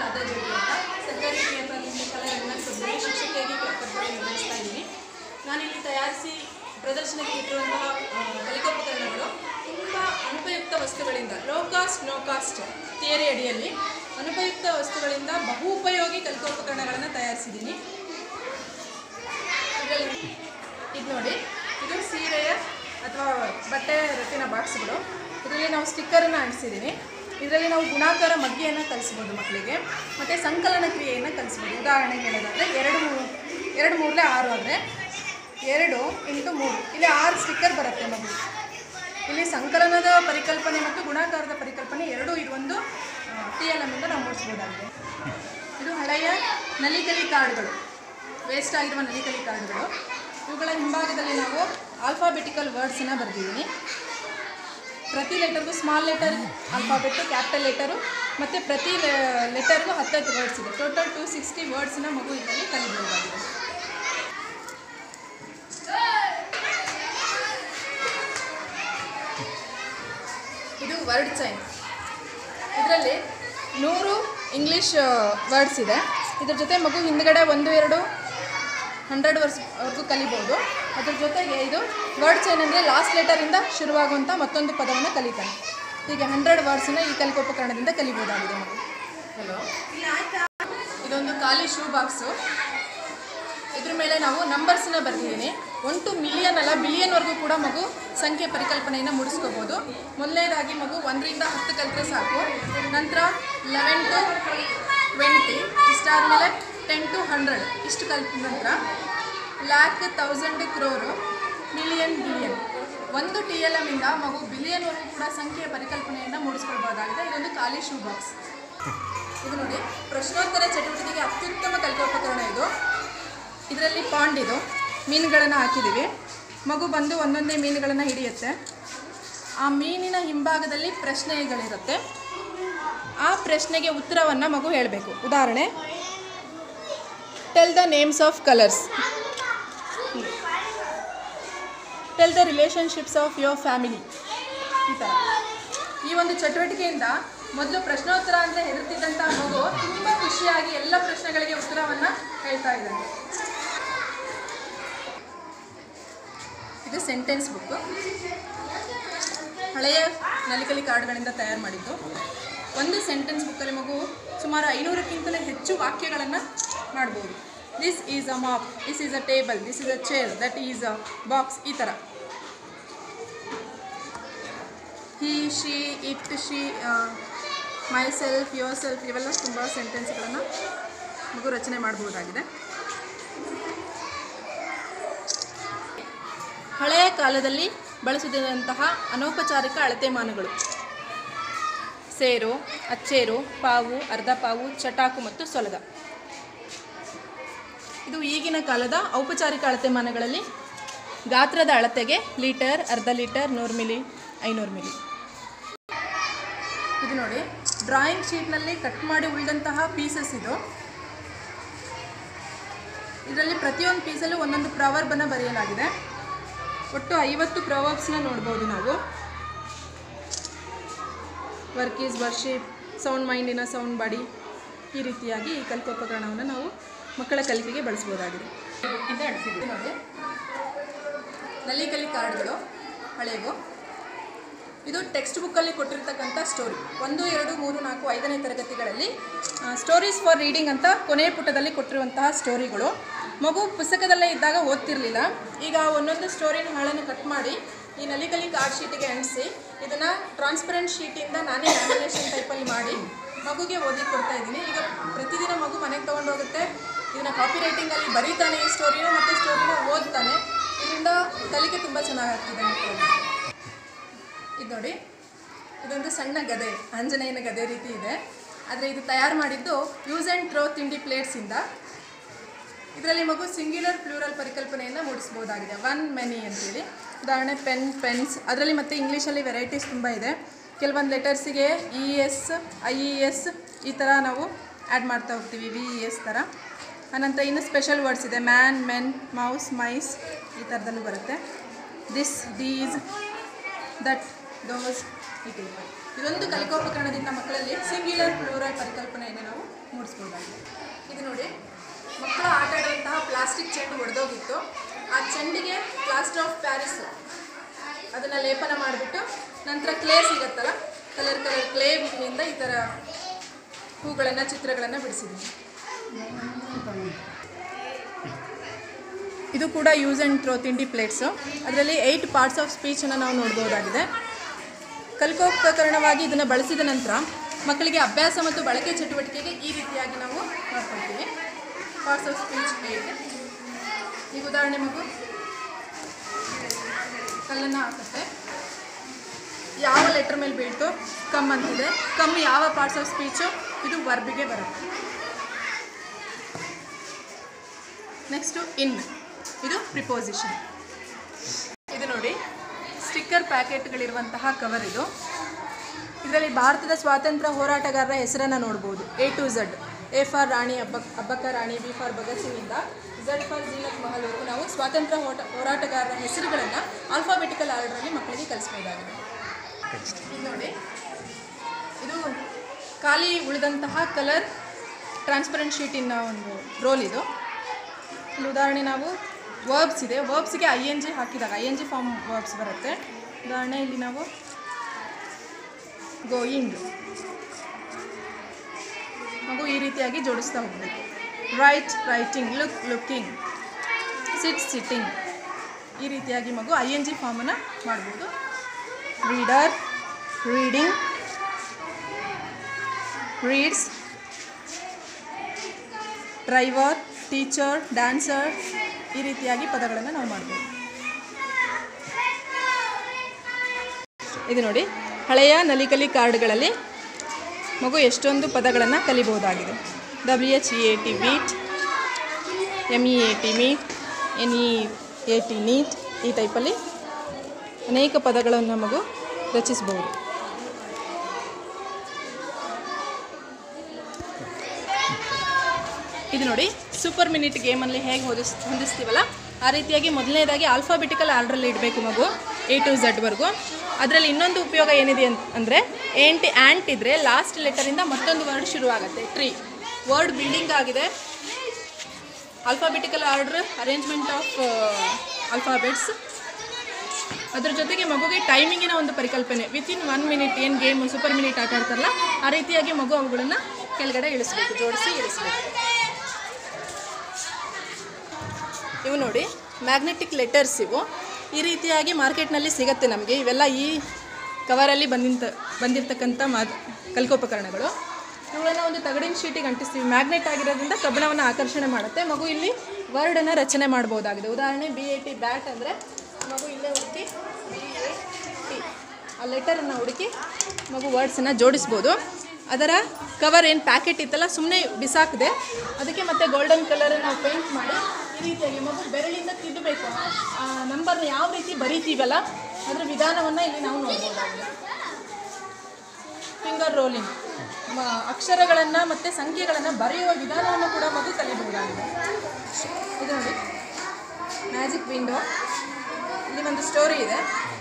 ರಾಧಾ ಜೋಡಿ ಅಂತ ಸರ್ಕಾರಿ ಹಿರಿಯ ಪ್ರಾಥಮಿಕ ಶಾಲೆ ರಂಗನಾಥಪುರದಲ್ಲಿ ಶಿಕ್ಷಕಿಯಾಗಿ ಕರ್ತವ್ಯ ನಿರ್ವಹಿಸ್ತಾ ಇದ್ದೀನಿ. ನಾನಿಲ್ಲಿ ತಯಾರಿಸಿ ಪ್ರದರ್ಶನಕ್ಕೆ ಇಟ್ಟಿರುವಂತಹ ಕಲಿಕೋಪಕರಣಗಳು ತುಂಬ ಅನುಪಯುಕ್ತ ವಸ್ತುಗಳಿಂದ low cost no cost theory ಅಡಿಯಲ್ಲಿ ಅನುಪಯುಕ್ತ ವಸ್ತುಗಳಿಂದ ಬಹು ಉಪಯೋಗಿ ಕಲಿಕೋಪಕರಣಗಳನ್ನು ತಯಾರಿಸಿದ್ದೀನಿ. ಇದರಲ್ಲಿ ಇದು ನೋಡಿ, ಇದು ಸೀರೆಯ ಅಥವಾ ಬಟ್ಟೆ ರಟ್ಟಿನ ಬಾಕ್ಸ್ಗಳು. ಇದರಲ್ಲಿ ನಾವು ಸ್ಟಿಕ್ಕರನ್ನು ಅಂಟಿಸಿದ್ದೀನಿ. ಇದರಲ್ಲಿ ನಾವು ಗುಣಾಕಾರ ಮಗ್ಗೆಯನ್ನು ಕಲಿಸ್ಬೋದು ಮಕ್ಕಳಿಗೆ, ಮತ್ತು ಸಂಕಲನ ಕ್ರಿಯೆಯನ್ನು ಕಲಿಸ್ಬೋದು. ಉದಾಹರಣೆಗೆ ಹೇಳೋದಾದರೆ 2 3 6 ಆದರೆ 2 × 3 ಇಲ್ಲಿ 6 ಸ್ಟಿಕ್ಕರ್ ಬರುತ್ತೆ ಮಗು. ಇಲ್ಲಿ ಸಂಕಲನದ ಪರಿಕಲ್ಪನೆ ಮತ್ತು ಗುಣಾಕಾರದ ಪರಿಕಲ್ಪನೆ ಎರಡೂ ಇದೊಂದು TLM ಇಂದ ನಾವು ಮೂಡಿಸ್ಬೋದಾಗಿದೆ. ಇದು ಹಳೆಯ ನಲಿಕಲಿ ಕಾರ್ಡ್ಗಳು, ವೇಸ್ಟ್ ಆಗಿರುವ ನಲಿಕಲಿ ಕಾರ್ಡ್ಗಳು. ಇವುಗಳ ಹಿಂಭಾಗದಲ್ಲಿ ನಾವು ಆಲ್ಫಾಬೆಟಿಕಲ್ ವರ್ಡ್ಸನ್ನು ಬರೆದಿದ್ದೀನಿ. ಪ್ರತಿ ಲೆಟರ್ಗೂ ಸ್ಮಾಲ್ ಲೆಟರ್ ಆಲ್ಫಾಬೆಟ್ಟು, ಕ್ಯಾಪಿಟಲ್ ಲೆಟರು ಮತ್ತು ಪ್ರತಿ ಲೆಟರ್ಗೂ 10 ವರ್ಡ್ಸ್ ಇದೆ. ಟೋಟಲ್ 260 ವರ್ಡ್ಸನ್ನ ಮಗು ಇದರಲ್ಲಿ ಕಲಿಬಹುದಾಗಿದೆ. ಇದು ವರ್ಡ್ ಚೈನ್. ಇದರಲ್ಲಿ 100 ಇಂಗ್ಲೀಷ್ ವರ್ಡ್ಸ್ ಇದೆ. ಇದ್ರ ಜೊತೆ ಮಗು ಹಿಂದ್ಗಡೆ 1 2 100 ವರ್ಡ್ಸ್ವರೆಗೂ ಕಲಿಬೋದು. ಅದ್ರ ಜೊತೆಗೆ ಇದು ವರ್ಡ್ ಚೈನ್ ಅಂದರೆ ಲಾಸ್ಟ್ ಲೆಟರಿಂದ ಶುರುವಾಗುವಂಥ ಮತ್ತೊಂದು ಪದವನ್ನು ಕಲಿತಾನೆ. ಹೀಗೆ 100 ವರ್ಡ್ಸನ್ನು ಈ ಕಲಿಕೋಪಕರಣದಿಂದ ಕಲಿಬೋದಾಗಿದೆ ಮಗು. ಇದೊಂದು ಖಾಲಿ ಶೂ ಬಾಕ್ಸು. ಇದ್ರ ಮೇಲೆ ನಾವು ನಂಬರ್ಸನ್ನ ಬರೆದಿದ್ದೀನಿ. 1 to ಮಿಲಿಯನ್ ಅಲ್ಲ, ಬಿಲಿಯನ್ವರೆಗೂ ಕೂಡ ಮಗು ಸಂಖ್ಯೆ ಪರಿಕಲ್ಪನೆಯನ್ನು ಮೂಡಿಸ್ಕೋಬೋದು. ಮೊದಲನೇದಾಗಿ ಮಗು 1 ರಿಂದ 10 ಕಲಿತ್ರೆ ಸಾಕು. ನಂತರ 11 to 20, ಇಷ್ಟಾದಮೇಲೆ 10 to 100 ಇಷ್ಟು ಕಲಿತ ನಂತರ ಲ್ಯಾಕ್, 1000, ಕ್ರೋರು, ಮಿಲಿಯನ್, ಬಿಲಿಯನ್. ಒಂದು TLM ಇಂದ ಮಗು ಬಿಲಿಯನ್ವರೆಗೂ ಕೂಡ ಸಂಖ್ಯೆಯ ಪರಿಕಲ್ಪನೆಯನ್ನು ಮೂಡಿಸ್ಕೊಳ್ಬೋದಾಗಿದೆ. ಇದೊಂದು ಖಾಲಿ ಶೂ ಬಾಕ್ಸ್. ಇದು ನೋಡಿ, ಪ್ರಶ್ನೋತ್ತರ ಚಟುವಟಿಕೆಗೆ ಅತ್ಯುತ್ತಮ ಕಲಿಕೋಪಕರಣ ಇದು. ಇದರಲ್ಲಿ ಪಾಂಡ್, ಇದು ಮೀನುಗಳನ್ನು ಹಾಕಿದ್ದೀವಿ. ಮಗು ಬಂದು ಒಂದೊಂದೇ ಮೀನುಗಳನ್ನು ಹಿಡಿಯುತ್ತೆ. ಆ ಮೀನಿನ ಹಿಂಭಾಗದಲ್ಲಿ ಪ್ರಶ್ನೆಗಳಿರುತ್ತೆ. ಆ ಪ್ರಶ್ನೆಗೆ ಉತ್ತರವನ್ನು ಮಗು ಹೇಳಬೇಕು. ಉದಾಹರಣೆ, tell the names of colours, tell the relationships of your family. ಈ ಥರ ಈ ಒಂದು ಚಟುವಟಿಕೆಯಿಂದ ಮೊದಲು ಪ್ರಶ್ನೋತ್ತರ ಅಂತ ಹೆದರ್ತಿದ್ದಂಥ ಮಗು ತುಂಬ ಖುಷಿಯಾಗಿ ಎಲ್ಲ ಪ್ರಶ್ನೆಗಳಿಗೆ ಉತ್ತರವನ್ನು ಹೇಳ್ತಾ ಇದ್ದಾನೆ. ಇದು ಸೆಂಟೆನ್ಸ್ ಬುಕ್ಕು, ಹಳೆಯ ನಲಿಕಲಿ ಕಾರ್ಡ್ಗಳಿಂದ ತಯಾರು ಮಾಡಿದ್ದು. ಒಂದು ಸೆಂಟೆನ್ಸ್ ಬುಕ್ಕಲ್ಲಿ ಮಗು ಸುಮಾರು 500ಕ್ಕಿಂತಲೇ ಹೆಚ್ಚು ವಾಕ್ಯಗಳನ್ನು ಮಾಡ್ಬೋದು. This is a mop, this is a table, this is a chair, that is a box. ಈ ಥರ he, she, it, she, myself, yourself, ಇವೆಲ್ಲ ತುಂಬ ಸೆಂಟೆನ್ಸ್ಗಳನ್ನು ಮಗು ರಚನೆ ಮಾಡಬಹುದಾಗಿದೆ. ಹಳೆಯ ಕಾಲದಲ್ಲಿ ಬಳಸುತ್ತಿದ್ದಂತಹ ಅನೌಪಚಾರಿಕ ಅಳತೆಮಾನಗಳು: ಸೇರು, ಅಚ್ಚೇರು, ಪಾವು, ಅರ್ಧ ಪಾವು, ಚಟಾಕು ಮತ್ತು ಸೊಲಗ. ಇದು ಈಗಿನ ಕಾಲದ ಔಪಚಾರಿಕ ಅಳತೆಮಾನಗಳಲ್ಲಿ ಗಾತ್ರದ ಅಳತೆಗೆ ಲೀಟರ್, ಅರ್ಧ ಲೀಟರ್, 100 ಮಿಲಿ, 500 ಮಿಲಿ. ಇದು ನೋಡಿ, ಡ್ರಾಯಿಂಗ್ ಶೀಟ್ನಲ್ಲಿ ಕಟ್ ಮಾಡಿ ಉಳಿದಂತಹ ಪೀಸಸ್ ಇದು. ಇದರಲ್ಲಿ ಪ್ರತಿಯೊಂದು ಪೀಸಲ್ಲೂ ಒಂದೊಂದು ಪ್ರವರ್ಬನ್ನು ಬರೆಯಲಾಗಿದೆ. ಒಟ್ಟು 50 ಪ್ರವರ್ಬ್ಸ್ನ ನೋಡ್ಬೋದು ನಾವು. Work is worship, sound mind in a sound body. ಈ ರೀತಿಯಾಗಿ ಈ ಕಲಿಕೋಪಕರಣವನ್ನು ನಾವು ಮಕ್ಕಳ ಕಲಿಕೆಗೆ ಬಳಸ್ಬೋದಾಗಿದೆ. ಇದು ನೋಡಿ, ನಲಿಕಲಿ ಕಾರ್ಡ್ಗಳು ಹಳೆಯವು. ಇದು ಟೆಕ್ಸ್ಟ್ ಬುಕ್ಕಲ್ಲಿ ಕೊಟ್ಟಿರ್ತಕ್ಕಂಥ ಸ್ಟೋರಿ. 1, 2, 3, 4, 5ನೇ ತರಗತಿಗಳಲ್ಲಿ ಸ್ಟೋರೀಸ್ ಫಾರ್ ರೀಡಿಂಗ್ ಅಂತ ಕೊನೆಯ ಪುಟದಲ್ಲಿ ಕೊಟ್ಟಿರುವಂತಹ ಸ್ಟೋರಿಗಳು. ಮಗು ಪುಸ್ತಕದಲ್ಲೇ ಇದ್ದಾಗ ಓದ್ತಿರಲಿಲ್ಲ. ಈಗ ಒಂದೊಂದು ಸ್ಟೋರಿನ ಹಾಳನ್ನು ಕಟ್ ಮಾಡಿ ಈ ನಲಿಕಲಿ ಕಾರ್ಡ್ ಶೀಟಿಗೆ ಅಂಟಿಸಿ ಇದನ್ನು ಟ್ರಾನ್ಸ್ಪರೆಂಟ್ ಶೀಟಿಂದ ನಾನೇ ಲ್ಯಾಮಿನೇಷನ್ ಟೈಪಲ್ಲಿ ಮಾಡಿ ಮಗುಗೆ ಓದಿ ಕೊಡ್ತಾ ಇದ್ದೀನಿ. ಈಗ ಪ್ರತಿದಿನ ಮಗು ಮನೆಗೆ ತೊಗೊಂಡೋಗುತ್ತೆ, ಇದನ್ನು ಕಾಪಿ ರೈಟಿಂಗಲ್ಲಿ ಬರೀತಾನೆ, ಈ ಸ್ಟೋರಿನ ಮತ್ತು ಸ್ಟೋರಿನ ಓದ್ತಾನೆ. ಇದರಿಂದ ಕಲಿಕೆ ತುಂಬ ಚೆನ್ನಾಗಾಗ್ತಿದೆ ಮಕ್ಕಳಿಗೆ. ಇದು ನೋಡಿ, ಇದೊಂದು ಸಣ್ಣ ಗದೆ, ಆಂಜನೇಯನ ಗದೆ ರೀತಿ ಇದೆ. ಆದರೆ ಇದು ತಯಾರು ಮಾಡಿದ್ದು ಯೂಸ್ ಆ್ಯಂಡ್ ಥ್ರೋ ತಿಂಡಿ ಪ್ಲೇಟ್ಸಿಂದ. ಇದರಲ್ಲಿ ಮಗು ಸಿಂಗ್ಯುಲರ್ ಪ್ಲೂರಲ್ ಪರಿಕಲ್ಪನೆಯನ್ನು ಮೂಡಿಸ್ಬೋದಾಗಿದೆ. 1 ಮೆನಿ ಅಂತೇಳಿ. ಉದಾಹರಣೆ ಪೆನ್, ಪೆನ್ಸ್. ಅದರಲ್ಲಿ ಮತ್ತು ಇಂಗ್ಲೀಷಲ್ಲಿ ವೆರೈಟೀಸ್ ತುಂಬ ಇದೆ. ಕೆಲವೊಂದು ಲೆಟರ್ಸಿಗೆ ES, IES ಈ ಥರ ನಾವು ಆ್ಯಡ್ ಮಾಡ್ತಾ ಹೋಗ್ತೀವಿ, VES ಥರ. ಅನಂತರ ಇನ್ನು ಸ್ಪೆಷಲ್ ವರ್ಡ್ಸ್ ಇದೆ. ಮ್ಯಾನ್, ಮೆನ್, ಮೌಸ್, ಮೈಸ್ ಈ ಥರದಲ್ಲೂ ಬರುತ್ತೆ. ದಿಸ್, ದೀಸ್, ದಟ್, ದೋಸ್. ಇದೊಂದು ಕಲಿಕೋಪಕರಣದಿಂದ ಮಕ್ಕಳಲ್ಲಿ ಸಿಂಗ್ಯುಲರ್ ಪ್ಲೂರಲ್ ಪರಿಕಲ್ಪನೆಯನ್ನು ನಾವು ಮೂಡಿಸ್ಬೋದಾಗಿದೆ. ಇದು ನೋಡಿ, ಮಕ್ಕಳು ಆಟ ಆಡುವಂತಹ ಪ್ಲಾಸ್ಟಿಕ್ ಚೆಂಡು ಒಡೆದೋಗಿತ್ತು. ಆ ಚೆಂಡಿಗೆ ಪ್ಲಾಸ್ಟರ್ ಆಫ್ ಪ್ಯಾರಿಸ್ ಅದನ್ನು ಲೇಪನ ಮಾಡಿಬಿಟ್ಟು ನಂತರ ಕ್ಲೇ ಸಿಗುತ್ತಲ್ಲ, ಕಲರ್ ಕ್ಲೇನಿಂದ ಈ ಥರ ಹೂಗಳನ್ನು, ಚಿತ್ರಗಳನ್ನು ಬಿಡಿಸಿದ್ದೀನಿ. ಇದು ಕೂಡ ಯೂಸ್ ಆ್ಯಂಡ್ ಥ್ರೋ ತಿಂಡಿ ಪ್ಲೇಟ್ಸು. ಅದರಲ್ಲಿ 8 ಪಾರ್ಟ್ಸ್ ಆಫ್ ಸ್ಪೀಚನ್ನು ನಾವು ನೋಡ್ಬೋದಾಗಿದೆ. ಕಲಿಕೋಪಕರಣವಾಗಿ ಇದನ್ನು ಬಳಸಿದ ನಂತರ ಮಕ್ಕಳಿಗೆ ಅಭ್ಯಾಸ ಮತ್ತು ಬಳಕೆ ಚಟುವಟಿಕೆಗೆ ಈ ರೀತಿಯಾಗಿ ನಾವು ಮಾಡ್ಕೊಳ್ತೀವಿ. Parts of speech 8. ಈಗ ಉದಾಹರಣೆ, ಮಗು ಕಲ್ಲನ್ನು ಹಾಕುತ್ತೆ. ಯಾವ ಲೆಟರ್ ಮೇಲೆ ಬೀಳ್ತು? ಕಮ್ ಅಂತಿದೆ. ಕಮ್ ಯಾವ ಪಾರ್ಟ್ಸ್ ಆಫ್ ಸ್ಪೀಚು? ಇದು ವರ್ಬಿಗೆ ಬರುತ್ತೆ. ನೆಕ್ಸ್ಟು ಇನ್, ಇದು ಪ್ರಿಪೋಸಿಷನ್. ಇದು ನೋಡಿ, ಸ್ಟಿಕ್ಕರ್ ಪ್ಯಾಕೆಟ್ಗಳಿರುವಂತಹ ಕವರ್ ಇದು. ಇದರಲ್ಲಿ ಭಾರತದ ಸ್ವಾತಂತ್ರ್ಯ ಹೋರಾಟಗಾರರ ಹೆಸರನ್ನು ನೋಡ್ಬೋದು. A to Z. A for Rani Abbakka Rani, B for Bhagat Singh ಇಂದ Z ಫಾರ್ ಜೀನತ್ ಮಹಲ್ವರೆಗೂ ನಾವು ಸ್ವಾತಂತ್ರ್ಯ ಹೋರಾಟಗಾರರ ಹೆಸರುಗಳನ್ನು ಆಲ್ಫಾಬೆಟಿಕಲ್ ಆರ್ಡರಲ್ಲಿ ಮಕ್ಕಳಿಗೆ ಕಲಿಸ್ಬೋದಾಗಿದೆ. ಇದು ನೋಡಿ, ಇದು ಖಾಲಿ ಉಳಿದಂತಹ ಕಲರ್ ಟ್ರಾನ್ಸ್ಪರೆಂಟ್ ಶೀಟಿನ ಒಂದು ರೋಲ್. ಇದು ಇಲ್ಲಿ ಉದಾಹರಣೆ, ನಾವು ವರ್ಬ್ಸ್ ಇದೆ, ವರ್ಬ್ಸ್ಗೆ ING ಹಾಕಿದಾಗ ING ಫಾರ್ಮ್ ವರ್ಬ್ಸ್ ಬರುತ್ತೆ. ಉದಾಹರಣೆ, ಇಲ್ಲಿ ನಾವು ಗೋಯಿಂಗ್, ಮಗು ಈ ರೀತಿಯಾಗಿ ಜೋಡಿಸ್ತಾ ಹೋಗಬೇಕು. Write, writing. Look, looking. Sit, sitting. ಈ ರೀತಿಯಾಗಿ ಮಗು ING ಫಾರ್ಮನ್ನು ಮಾಡ್ಬೋದು. Reader, reading. Reads. Driver, teacher, dancer. ಈ ರೀತಿಯಾಗಿ ಪದಗಳನ್ನು ನಾವು ಮಾಡ್ಬೋದು. ಇದು ನೋಡಿ, ಹಳೆಯ ನಲಿಕಲಿ ಕಾರ್ಡ್ಗಳಲ್ಲಿ ಮಗು ಎಷ್ಟೊಂದು ಪದಗಳನ್ನು ಕಲಿಬೋದಾಗಿದೆ. WHEAT wheat, MEAT meat, NEAT neat. ಈ ಟೈಪಲ್ಲಿ ಅನೇಕ ಪದಗಳನ್ನು ಮಗು ರಚಿಸಬಹುದು. ಇದು ನೋಡಿ, ಸೂಪರ್ ಮಿನಿಟ್ ಗೇಮಲ್ಲಿ ಹೇಗೆ ಹೊಂದಿಸ್ತೀವಲ್ಲ ಆ ರೀತಿಯಾಗಿ ಮೊದಲನೇದಾಗಿ ಆಲ್ಫಾಬೆಟಿಕಲ್ ಆರ್ಡ್ರಲ್ಲಿ ಇಡಬೇಕು ಮಗು, A to Z ವರೆಗೂ. ಅದರಲ್ಲಿ ಇನ್ನೊಂದು ಉಪಯೋಗ ಏನಿದೆ ಅಂದರೆ, ಆ್ಯಂಟ್ ಇದ್ದರೆ ಲಾಸ್ಟ್ ಲೆಟರಿಂದ ಮತ್ತೊಂದು ವರ್ಡ್ ಶುರುವಾಗುತ್ತೆ. ಟ್ರೀ, ವರ್ಡ್ ಬಿಲ್ಡಿಂಗ್ ಆಗಿದೆ. Alphabetical order, arrangement of alphabets. ಅದರ ಜೊತೆಗೆ ಮಗುಗೆ ಟೈಮಿಂಗಿನ ಒಂದು ಪರಿಕಲ್ಪನೆ. ವಿತಿನ್ 1 ಮಿನಿಟ್ ಏನು ಗೇಮ್ ಸೂಪರ್ ಮಿನಿಟ್ ಆಟ ಆಡ್ತಾರಲ್ಲ ಆ ರೀತಿಯಾಗಿ ಮಗು ಅವುಗಳನ್ನು ಕೆಳಗಡೆ ಇಳಿಸ್ಬೇಕು, ಜೋಡಿಸಿ ಇಳಿಸ್ಬೇಕು. ಇವು ನೋಡಿ, ಮ್ಯಾಗ್ನೆಟಿಕ್ ಲೆಟರ್ಸ್. ಇವು ಈ ರೀತಿಯಾಗಿ ಮಾರ್ಕೆಟ್ನಲ್ಲಿ ಸಿಗುತ್ತೆ ನಮಗೆ. ಇವೆಲ್ಲ ಈ ಕವರಲ್ಲಿ ಬಂದಿರತಕ್ಕಂಥ ಕಲಿಕೋಪಕರಣಗಳು. ಇವುಗಳನ್ನು ಒಂದು ತಗಡಿನ ಶೀಟಿಗೆ ಅಂಟಿಸ್ತೀವಿ. ಮ್ಯಾಗ್ನೆಟ್ ಆಗಿರೋದ್ರಿಂದ ಕಬ್ಬಿಣವನ್ನು ಆಕರ್ಷಣೆ ಮಾಡುತ್ತೆ. ಮಗು ಇಲ್ಲಿ ವರ್ಡನ್ನು ರಚನೆ ಮಾಡ್ಬೋದಾಗಿದೆ. ಉದಾಹರಣೆ, BAT ಬ್ಯಾಟ್ ಅಂದರೆ ಮಗು ಇಲ್ಲೇ ಹುಡುಕಿ BAT ಆ ಲೆಟರನ್ನು ಹುಡುಕಿ ಮಗು ವರ್ಡ್ಸನ್ನು ಜೋಡಿಸ್ಬೋದು. ಅದರ ಕವರ್ ಏನು ಪ್ಯಾಕೆಟ್ ಇತ್ತಲ್ಲ ಸುಮ್ಮನೆ ಬಿಸಾಕದೆ ಅದಕ್ಕೆ ಮತ್ತೆ ಗೋಲ್ಡನ್ ಕಲರ್ ನಾವು ಪೇಂಟ್ ಮಾಡಿ ಈ ರೀತಿಯಾಗಿ ಮಗು ಬೆರಳಿಂದ ತಿದ್ದಬೇಕು. ಆ ನಂಬರ್ನ ಯಾವ ರೀತಿ ಬರೀತೀವಲ್ಲ ಅದರ ವಿಧಾನವನ್ನು ಇಲ್ಲಿ ನಾವು ನೋಡ್ಬೋದಾಗಿದೆ. ಫಿಂಗರ್ ರೋಲಿಂಗ್, ಅಕ್ಷರಗಳನ್ನು ಮತ್ತು ಸಂಖ್ಯೆಗಳನ್ನು ಬರೆಯುವ ವಿಧಾನವನ್ನು ಕೂಡ ಮಗು ಕಲಿಯಬಹುದಾಗಿದೆ. ಇದು ನೋಡಿ, ಮ್ಯಾಜಿಕ್ ವಿಂಡೋ. ಇಲ್ಲಿ ಒಂದು ಸ್ಟೋರಿ ಇದೆ,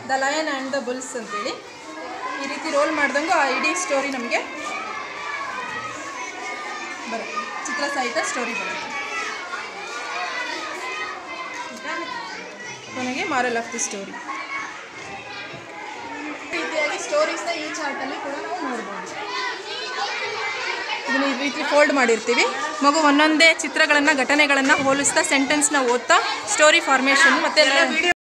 the lion and the Bulls ಅಂತೇಳಿ. ಈ ರೀತಿ ರೋಲ್ ಮಾಡ್ದಂಗೂ ಆ ಇಡೀ ಸ್ಟೋರಿ ನಮಗೆ ಬರುತ್ತೆ, ಚಿತ್ರ ಸಹಿತ ಸ್ಟೋರಿ ಬರುತ್ತೆ. ಕೊನೆಗೆ ಮಾರಲ್ ಆಫ್ ದಿ ಸ್ಟೋರಿ. ಈ ರೀತಿಯಾಗಿ ಸ್ಟೋರೀಸ್ನ ಈ ಚಾರ್ಟಲ್ಲಿ ಕೂಡ ನಾವು ನೋಡ್ಬೋದು. ಇದನ್ನು ಈ ರೀತಿ ಫೋಲ್ಡ್ ಮಾಡಿರ್ತೀವಿ. ಮಗು ಒಂದೊಂದೇ ಚಿತ್ರಗಳನ್ನು, ಘಟನೆಗಳನ್ನು ಹೋಲಿಸ್ತಾ ಸೆಂಟೆನ್ಸ್ನ ಓದ್ತಾ ಸ್ಟೋರಿ ಫಾರ್ಮೇಷನ್ ಮತ್ತು ಎಲ್ಲ ವಿಡಿಯೋ.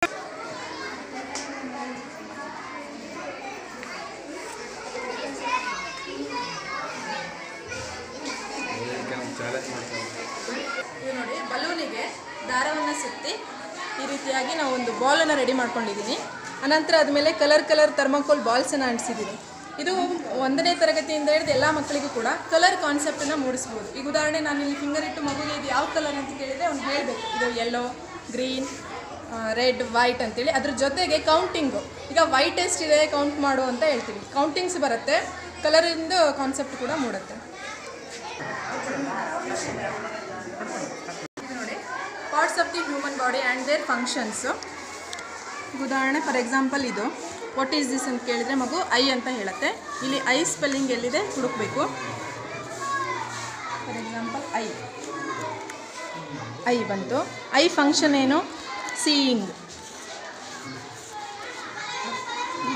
ಇದು ನೋಡಿ, ಬಲೂನಿಗೆ ದಾರವನ್ನು ಸುತ್ತಿ ಈ ರೀತಿಯಾಗಿ ನಾವು ಒಂದು ಬಾಲನ್ನು ರೆಡಿ ಮಾಡ್ಕೊಂಡಿದ್ದೀನಿ. ಅನಂತರ ಅದ್ಮೇಲೆ ಕಲರ್ ಥರ್ಮಾಕೋಲ್ ಬಾಲ್ಸನ್ನು ಅಂಟಿಸಿದ್ದೀನಿ. ಇದು 1ನೇ ತರಗತಿಯಿಂದ ಹಿಡಿದು ಎಲ್ಲ ಮಕ್ಕಳಿಗೂ ಕೂಡ ಕಲರ್ ಕಾನ್ಸೆಪ್ಟನ್ನು ಮೂಡಿಸ್ಬೋದು. ಈಗ ಉದಾಹರಣೆ, ನಾನು ಇಲ್ಲಿ ಫಿಂಗರ್ ಇಟ್ಟು ಮಗುಗೆ ಇದು ಯಾವ ಕಲರ್ ಅಂತ ಕೇಳಿದರೆ ಅವ್ನು ಹೇಳಬೇಕು, ಇದು ಯೆಲ್ಲೋ, ಗ್ರೀನ್, ರೆಡ್, ವೈಟ್ ಅಂತೇಳಿ. ಅದ್ರ ಜೊತೆಗೆ ಕೌಂಟಿಂಗು, ಈಗ ವೈಟ್ ಎಷ್ಟಿದೆ ಕೌಂಟ್ ಮಾಡು ಅಂತ ಹೇಳ್ತೀವಿ. ಕೌಂಟಿಂಗ್ಸ್ ಬರುತ್ತೆ, ಕಲರಿಂದ ಕಾನ್ಸೆಪ್ಟ್ ಕೂಡ ಮೂಡುತ್ತೆ. ಇದು ನೋಡಿ, parts of the human body and their functions. ಉದಾಹರಣೆ, ಫಾರ್ ಎಕ್ಸಾಂಪಲ್ ಇದು ವಾಟ್ ಈಸ್ ದಿಸ್ ಅಂತ ಕೇಳಿದರೆ ಮಗು ಐ ಅಂತ ಹೇಳುತ್ತೆ. ಇಲ್ಲಿ ಐ ಸ್ಪೆಲ್ಲಿಂಗ್ ಎಲ್ಲಿದೆ ಹುಡುಕಬೇಕು. ಫಾರ್ ಎಕ್ಸಾಂಪಲ್ ಐ ಬಂತು. ಐ ಫಂಕ್ಷನ್ ಏನು? ಸೀಯಿಂಗ್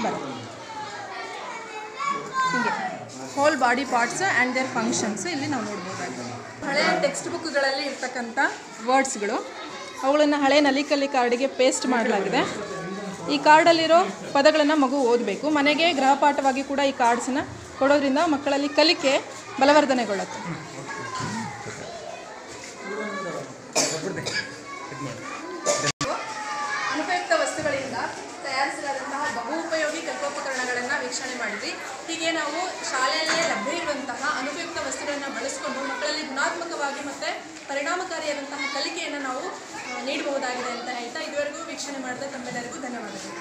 ಬರುತ್ತೆ. ಹೀಗೆ whole body parts and their functions ಇಲ್ಲಿ ನಾವು ನೋಡ್ಬೋದಾಗಿದೆ. ಹಳೆಯ ಟೆಕ್ಸ್ಟ್ ಬುಕ್ಗಳಲ್ಲಿ ಇರ್ತಕ್ಕಂಥ ವರ್ಡ್ಸ್ಗಳು, ಅವುಗಳನ್ನು ಹಳೆ ನಲಿಕಲ್ಲಿ ಕಾರ್ಡಿಗೆ ಪೇಸ್ಟ್ ಮಾಡಲಾಗಿದೆ. ಈ ಕಾರ್ಡಲ್ಲಿರೋ ಪದಗಳನ್ನು ಮಗು ಓದಬೇಕು. ಮನೆಗೆ ಗೃಹಪಾಠವಾಗಿ ಕೂಡ ಈ ಕಾರ್ಡ್ಸನ್ನು ಕೊಡೋದ್ರಿಂದ ಮಕ್ಕಳಲ್ಲಿ ಕಲಿಕೆ ಬಲವರ್ಧನೆಗೊಳ್ಳುತ್ತೆ. ಅನುಪಯುಕ್ತ ವಸ್ತುಗಳಿಂದ ತಯಾರಿಸಲಾದಂತಹ ಬಹುಪಯೋಗಿ ಕಲ್ಪೋಪಕರಣಗಳನ್ನು ವೀಕ್ಷಣೆ ಮಾಡಿದ್ವಿ. ಹೀಗೆ ನಾವು ಶಾಲೆಯಲ್ಲೇ ಲಭ್ಯ ಇರುವಂತಹ ಅನುಪಯುಕ್ತ ವಸ್ತುಗಳನ್ನು ಬಳಸಿಕೊಂಡು ಮಕ್ಕಳಲ್ಲಿ ಗುಣಾತ್ಮಕವಾಗಿ ಮತ್ತು ಪರಿಣಾಮಕಾರಿಯಾದಂತಹ ಕಲಿಕೆಯನ್ನು ನಾವು ನೀಡಬಹುದಾಗಿದೆ ಅಂತ ಹೇಳ್ತಾ ಇದುವರೆಗೂ ವೀಕ್ಷಣೆ ಮಾಡಿದ ತಮ್ಮೆಲ್ಲರಿಗೂ ಧನ್ಯವಾದಗಳು.